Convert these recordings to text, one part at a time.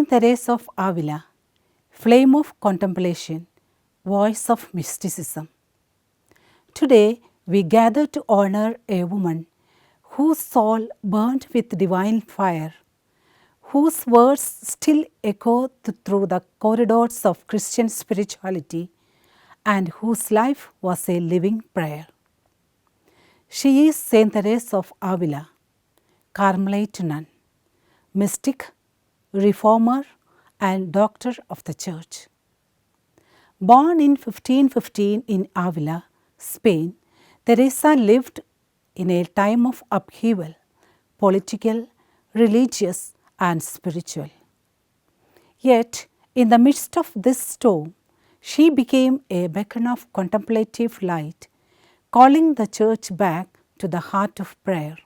Saint Teresa of Avila, flame of contemplation, voice of mysticism. Today, we gather to honor a woman whose soul burned with divine fire, whose words still echo through the corridors of Christian spirituality, and whose life was a living prayer. She is Saint Teresa of Avila, Carmelite nun, mystic, reformer, and doctor of the Church. Born in 1515 in Avila, Spain, Teresa lived in a time of upheaval, political, religious, and spiritual. Yet, in the midst of this storm, she became a beacon of contemplative light, calling the Church back to the heart of prayer,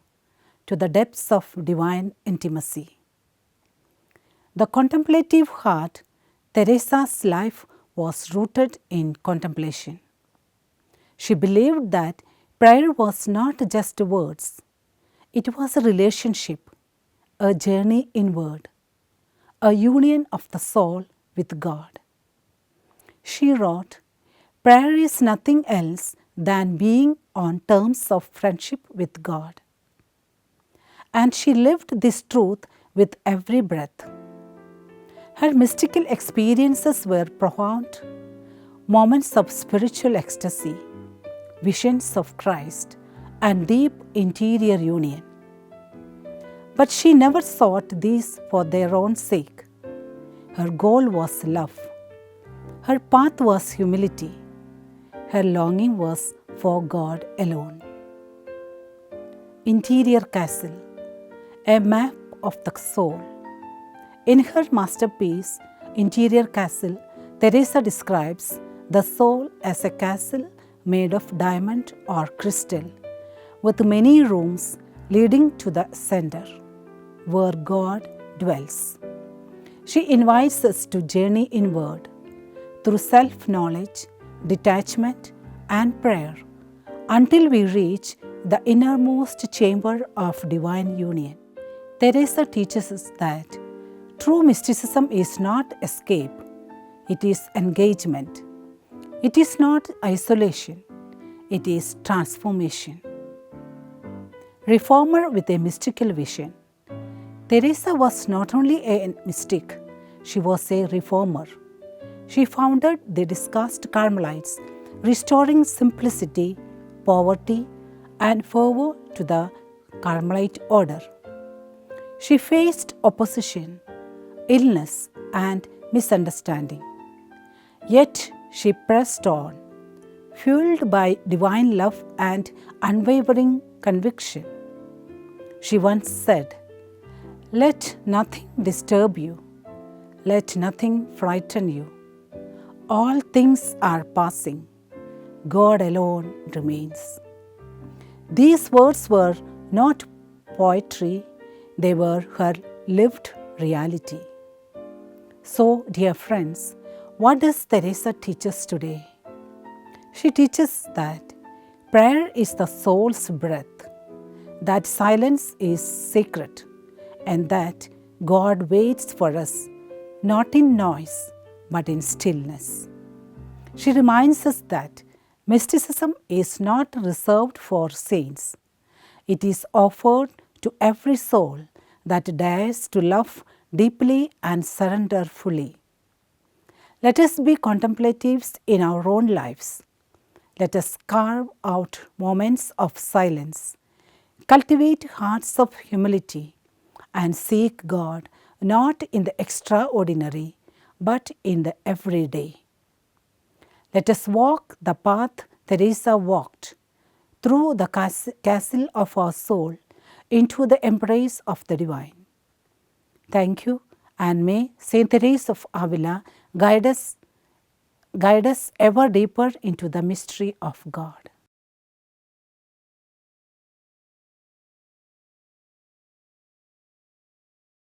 to the depths of divine intimacy. The contemplative heart, Teresa's life was rooted in contemplation. She believed that prayer was not just words, it was a relationship, a journey inward, a union of the soul with God. She wrote, "Prayer is nothing else than being on terms of friendship with God." And she lived this truth with every breath. Her mystical experiences were profound, moments of spiritual ecstasy, visions of Christ, and deep interior union. But she never sought these for their own sake. Her goal was love. Her path was humility. Her longing was for God alone. Interior Castle, a map of the soul. In her masterpiece, Interior Castle, Teresa describes the soul as a castle made of diamond or crystal, with many rooms leading to the center, where God dwells. She invites us to journey inward through self-knowledge, detachment, and prayer until we reach the innermost chamber of divine union. Teresa teaches us that true mysticism is not escape, it is engagement. It is not isolation, it is transformation. Reformer with a mystical vision. Teresa was not only a mystic, she was a reformer. She founded the discussed Carmelites, restoring simplicity, poverty, and fervor to the Carmelite order. She faced opposition, illness, and misunderstanding. Yet she pressed on, fueled by divine love and unwavering conviction. She once said, "Let nothing disturb you, let nothing frighten you. All things are passing, God alone remains." These words were not poetry, they were her lived reality. So, dear friends, what does Teresa teach us today? She teaches that prayer is the soul's breath, that silence is sacred, and that God waits for us not in noise but in stillness. She reminds us that mysticism is not reserved for saints. It is offered to every soul that dares to love deeply and surrender fully. Let us be contemplatives in our own lives. Let us carve out moments of silence, cultivate hearts of humility, and seek God not in the extraordinary but in the everyday. Let us walk the path Teresa walked, through the castle of our soul into the embrace of the divine. Thank you, and may Saint Teresa of Avila guide us ever deeper into the mystery of God.